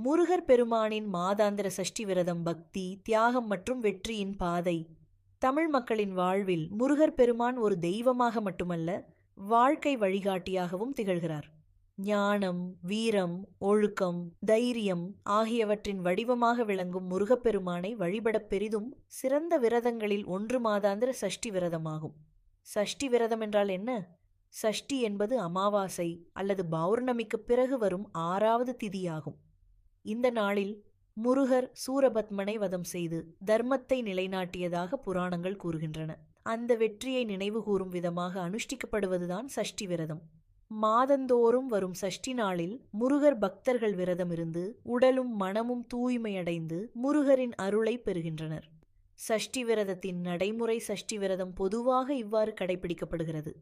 முருகர் பெருமானின் மாதாந்திர சஷ்டி விரதம் பக்தி, தியாகம் மற்றும் வெற்றியின் பாதை. தமிழ் மக்களின் வாழ்வில் முருகர் பெருமான் ஒரு தெய்வமாக மட்டுமல்ல, வாழ்க்கை வழிகாட்டியாகவும் திகழ்கிறார். ஞானம், வீரம், ஒழுக்கம், தைரியம் ஆகியவற்றின் வடிவமாக விளங்கும் முருகப்பெருமானை வழிபடப் பெரிதும் சிறந்த விரதங்களில் ஒன்று மாதாந்திர சஷ்டி விரதமாகும். சஷ்டி விரதம் என்றால் என்ன? சஷ்டி என்பது அமாவாசை அல்லது பௌர்ணமிக்குப் பிறகு வரும் 6வது திதியாகும். இந்த நாளில் முருகர் சூரபத்மனை வதம் செய்து தர்மத்தை நிலைநாட்டியதாக புராணங்கள் கூறுகின்றன. அந்த வெற்றியை நினைவுகூரும் விதமாக அனுஷ்டிக்கப்படுவதுதான் சஷ்டி விரதம். மாதந்தோறும் வரும் சஷ்டி நாளில் முருகர் பக்தர்கள் விரதம் இருந்து உடலும் மனமும் தூய்மையடைந்து முருகரின் அருளை பெறுகின்றனர். சஷ்டி விரதத்தின் நடைமுறை. சஷ்டி விரதம் பொதுவாக இவ்வாறு கடைபிடிக்கப்படுகிறது.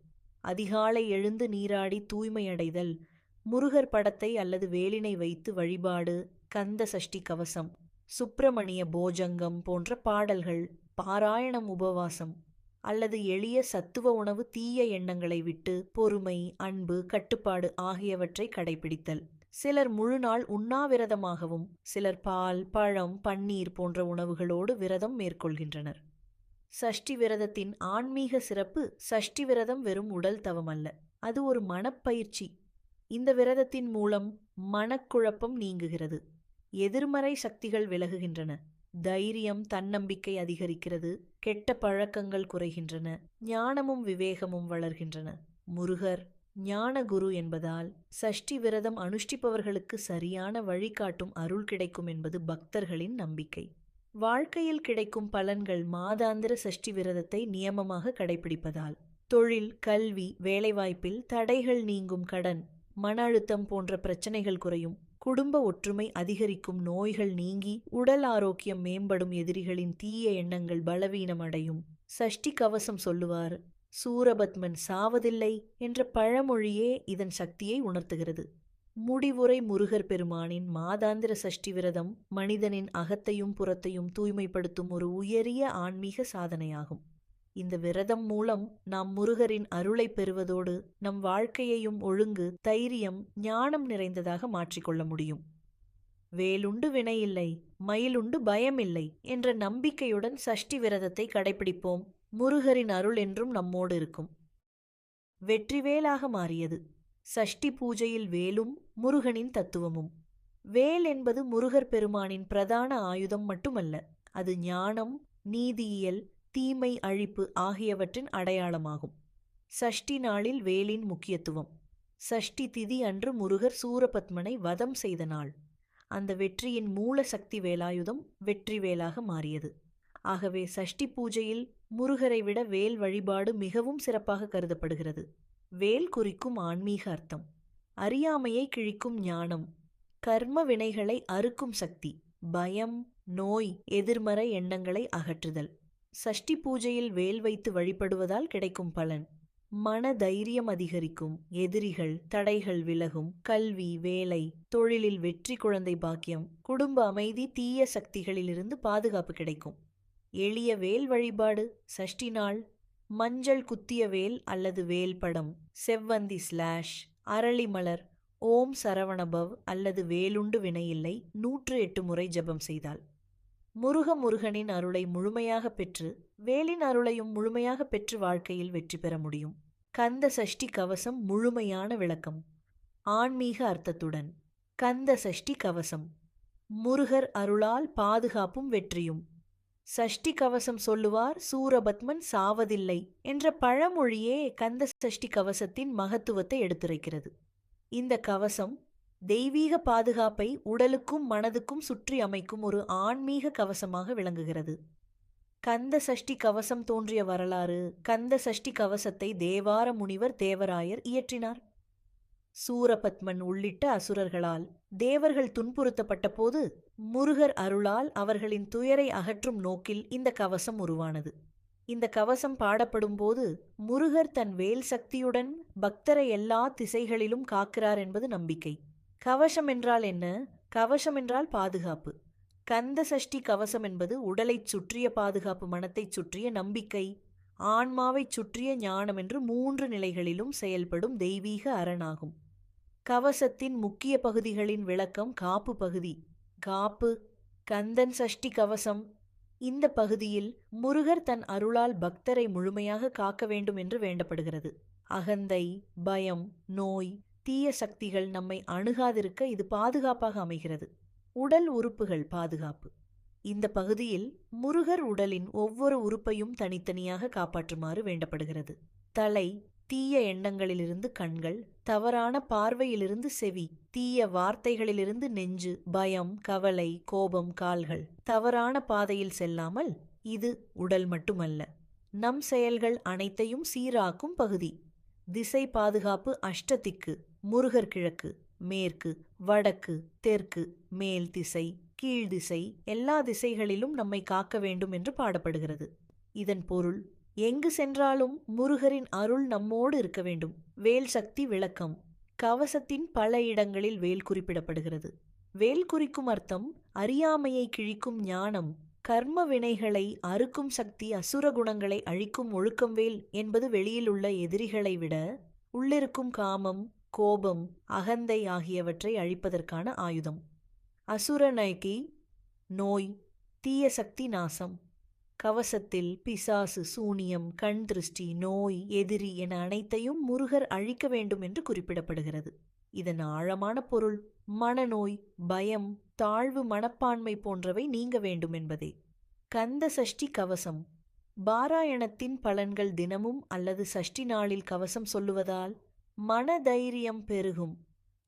அதிகாலை எழுந்து நீராடி தூய்மையடைதல், முருகர் படத்தை அல்லது வேலினை வைத்து வழிபாடு, கந்த சஷ்டி கவசம், சுப்பிரமணிய போஜங்கம் போன்ற பாடல்கள், பாராயணம், உபவாசம் அல்லது எளிய சத்துவ உணவு, தீய எண்ணங்களை விட்டு பொறுமை, அன்பு, கட்டுப்பாடு ஆகியவற்றை கடைபிடித்தல். சிலர் முழுநாள் உண்ணாவிரதமாகவும் சிலர் பால், பழம், பன்னீர் போன்ற உணவுகளோடு விரதம் மேற்கொள்கின்றனர். சஷ்டி விரதத்தின் ஆன்மீக சிறப்பு. சஷ்டி விரதம் வெறும் உடல் தவம் அல்ல, அது ஒரு மனப்பயிற்சி. இந்த விரதத்தின் மூலம் மனக்குழப்பம் நீங்குகிறது, எதிர்மறை சக்திகள் விலகுகின்றன, தைரியம், தன்னம்பிக்கை அதிகரிக்கிறது, கெட்ட பழக்கங்கள் குறைகின்றன, ஞானமும் விவேகமும் வளர்கின்றன. முருகர் ஞான குரு என்பதால் சஷ்டி விரதம் அனுஷ்டிப்பவர்களுக்கு சரியான வழிகாட்டும் அருள் கிடைக்கும் என்பது பக்தர்களின் நம்பிக்கை. வாழ்க்கையில் கிடைக்கும் பலன்கள். மாதாந்திர சஷ்டி விரதத்தை நியமமாக கடைபிடிப்பதால் தொழில், கல்வி, வேலைவாய்ப்பில் தடைகள் நீங்கும், கடன், மன அழுத்தம் போன்ற பிரச்சனைகள் குறையும், குடும்ப ஒற்றுமை அதிகரிக்கும், நோய்கள் நீங்கி உடல் ஆரோக்கியம் மேம்படும், எதிரிகளின் தீய எண்ணங்கள் பலவீனம் அடையும். சஷ்டி கவசம் சொல்லுவார், சூரபத்மன் சாவதில்லை என்ற பழமொழியே இதன் சக்தியை உணர்த்துகிறது. முடிவுரை. முருகர் பெருமானின் மாதாந்திர சஷ்டி விரதம் மனிதனின் அகத்தையும் புறத்தையும் தூய்மைப்படுத்தும் ஒரு உயரிய ஆன்மீக சாதனையாகும். இந்த விரதம் மூலம் நாம் முருகரின் அருளை பெறுவதோடு நம் வாழ்க்கையையும் ஒழுங்கு, தைரியம், ஞானம் நிறைந்ததாக மாற்றிக்கொள்ள முடியும். வேலுண்டு வினையில்லை, மயிலுண்டு பயமில்லை என்ற நம்பிக்கையுடன் சஷ்டி விரதத்தை கடைபிடிப்போம். முருகரின் அருள் என்றும் நம்மோடு இருக்கும். வெற்றிவேலாக மாறியது. சஷ்டி பூஜையில் வேலும் முருகனின் தத்துவமும். வேல் என்பது முருகர் பெருமானின் பிரதான ஆயுதம் மட்டுமல்ல, அது ஞானம், நீதியியல், தீமை அழிப்பு ஆகியவற்றின் அடையாளமாகும். சஷ்டி நாளில் வேலின் முக்கியத்துவம். சஷ்டி திதி அன்று முருகர் சூரபத்மனை வதம் செய்த நாள். அந்த வெற்றியின் மூல சக்தி வேலாயுதம் வெற்றி வேலாக மாறியது. ஆகவே சஷ்டி பூஜையில் முருகரை விட வேல் வழிபாடு மிகவும் சிறப்பாக கருதப்படுகிறது. வேல் குறிக்கும் ஆன்மீக அர்த்தம். அறியாமையை கிழிக்கும் ஞானம், கர்ம வினைகளை அறுக்கும் சக்தி, பயம், நோய், எதிர்மறை எண்ணங்களை அகற்றுதல். சஷ்டி பூஜையில் வேல் வைத்து வழிபடுவதால் கிடைக்கும் பலன். மன தைரியம் அதிகரிக்கும், எதிரிகள், தடைகள் விலகும், கல்வி, வேலை, தொழிலில் வெற்றி, குழந்தை பாக்கியம், குடும்ப அமைதி, தீய சக்திகளிலிருந்து பாதுகாப்பு கிடைக்கும். எளிய வேல் வழிபாடு. சஷ்டி நாள் மஞ்சள் குத்திய வேல் அல்லது வேல் படம், செவ்வந்தி / அரளி மலர், ஓம் சரவணபவ் அல்லது வேலுண்டு வினையில்லை 108 முறை ஜபம் செய்தால் முருகனின் அருளை முழுமையாக பெற்று வேலின் அருளையும் முழுமையாக பெற்று வாழ்க்கையில் வெற்றி பெற முடியும். கந்த சஷ்டி கவசம் முழுமையான விளக்கம். ஆன்மீக அர்த்தத்துடன். கந்த சஷ்டி கவசம் முருகர் அருளால் பாதுகாப்பும் வெற்றியும். சஷ்டி கவசம் சொல்லுவார், சூரபத்மன் சாவதில்லை என்ற பழமொழியே கந்த சஷ்டி கவசத்தின் மகத்துவத்தை எடுத்துரைக்கிறது. இந்த கவசம் தெய்வீக பாதுகாப்பை உடலுக்கும் மனதுக்கும் சுற்றி அமைக்கும் ஒரு ஆன்மீக கவசமாக விளங்குகிறது. கந்த சஷ்டி கவசம் தோன்றிய வரலாறு. கந்த சஷ்டி கவசத்தை தேவார முனிவர் தேவராயர் இயற்றினார். சூரபத்மன் உள்ளிட்ட அசுரர்களால் தேவர்கள் துன்புறுத்தப்பட்ட போது முருகர் அருளால் அவர்களின் துயரை அகற்றும் நோக்கில் இந்த கவசம் உருவானது. இந்த கவசம் பாடப்படும் போது முருகர் தன் வேல் சக்தியுடன் பக்தரை எல்லா திசைகளிலும் காக்கிறார் என்பது நம்பிக்கை. கவசம் என்றால் என்ன? கவசம் என்றால் பாதுகாப்பு. கந்த சஷ்டி கவசம் என்பது உடலைச் சுற்றிய பாதுகாப்பு, மனத்தைச் சுற்றிய நம்பிக்கை, ஆன்மாவைச் சுற்றிய ஞானம் என்று 3 நிலைகளிலும் செயல்படும் தெய்வீக அரணாகும். கவசத்தின் முக்கிய பகுதிகளின் விளக்கம். காப்பு பகுதி. காப்பு, கந்தன் சஷ்டி கவசம். இந்த பகுதியில் முருகர் தன் அருளால் பக்தரை முழுமையாக காக்க வேண்டும் என்று வேண்டப்படுகிறது. அகந்தை, பயம், நோய், தீய சக்திகள் நம்மை அணுகாதிருக்க இது பாதுகாப்பாக அமைகிறது. உடல் உறுப்புகள் பாதுகாப்பு. இந்த பகுதியில் முருகர் உடலின் ஒவ்வொரு உறுப்பையும் தனித்தனியாக காப்பாற்றுமாறு வேண்டப்படுகிறது. தலை, தீய எண்ணங்களிலிருந்து கண்கள், தவறான பார்வையிலிருந்து செவி, தீய வார்த்தைகளிலிருந்து நெஞ்சு, பயம், கவலை, கோபம், கால்கள். தவறான பாதையில் செல்லாமல் இது உடல் மட்டுமல்ல, நம் செயல்கள் அனைத்தையும் சீராக்கும் பகுதி. திசை பாதுகாப்பு. அஷ்டதிக்கு. முருகர் கிழக்கு, மேற்கு, வடக்கு, தெற்கு, மேல் திசை, கீழ் திசை, எல்லா திசைகளிலும் நம்மை காக்க வேண்டும் என்று பாடப்படுகிறது. இதன் பொருள், எங்கு சென்றாலும் முருகரின் அருள் நம்மோடு இருக்க வேண்டும். வேல் சக்தி விளக்கம். கவசத்தின் பல இடங்களில் வேல் குறிப்பிடப்படுகிறது. வேல் குறிக்கும் அர்த்தம் அறியாமையை கிழிக்கும் ஞானம், கர்ம வினைகளை அறுக்கும் சக்தி, அசுர குணங்களை அழிக்கும் ஒழுக்கம். வேல் என்பது வெளியில் உள்ள எதிரிகளை விட உள்ளிருக்கும் காமம், கோபம், அகந்தை ஆகியவற்றை அழிப்பதற்கான ஆயுதம். அசுர நயக்கி, நோய், தீய சக்தி நாசம். கவசத்தில் பிசாசு, சூனியம், கண் திருஷ்டி, நோய், எதிரி என அனைத்தையும் முருகர் அழிக்க வேண்டும் என்று குறிப்பிடப்படுகிறது. இதன் ஆழமான பொருள் மனநோய், பயம், தாழ்வு மனப்பான்மை போன்றவை நீங்க வேண்டும் என்பதே. கந்த சஷ்டி கவசம். பாராயணத்தின் பலன்கள். தினமும் அல்லது சஷ்டி நாளில் கவசம் சொல்லுவதால் மன தைரியம் பெருகும்,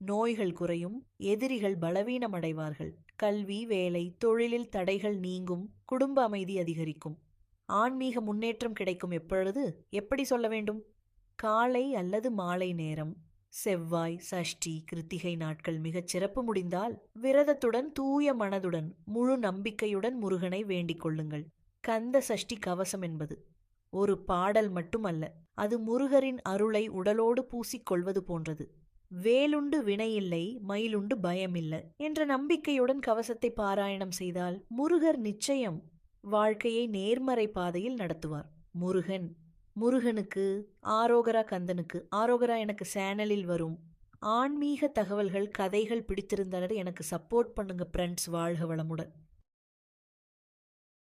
நோய்கள் குறையும், எதிரிகள் பலவீனமடைவார்கள், கல்வி, வேலை, தொழிலில் தடைகள் நீங்கும், குடும்ப அமைதி அதிகரிக்கும், ஆன்மீக முன்னேற்றம் கிடைக்கும். எப்படி சொல்ல வேண்டும்? காலை அல்லது மாலை நேரம், செவ்வாய், சஷ்டி, கிருத்திகை நாட்கள் மிகச் சிறப்பு. முடிந்தால் விரதத்துடன், தூய மனதுடன், முழு நம்பிக்கையுடன் முருகனை வேண்டிக் கொள்ளுங்கள். கந்த சஷ்டி கவசம் என்பது ஒரு பாடல் மட்டுமல்ல, அது முருகரின் அருளை உடலோடு பூசிக்கொள்வது போன்றது. வேலுண்டு வினையில்லை, மயிலுண்டு பயமில்லை என்ற நம்பிக்கையுடன் கவசத்தை பாராயணம் செய்தால் முருகர் நிச்சயம் வாழ்க்கையை நேர்மறை பாதையில் நடத்துவார். முருகனுக்கு ஆரோகரா, கந்தனுக்கு ஆரோகரா. எனக்கு சேனலில் வரும் ஆன்மீக தகவல்கள், கதைகள் பிடித்திருந்தால் எனக்கு சப்போர்ட் பண்ணுங்க ஃப்ரெண்ட்ஸ். வாழ்க வளமுடன்.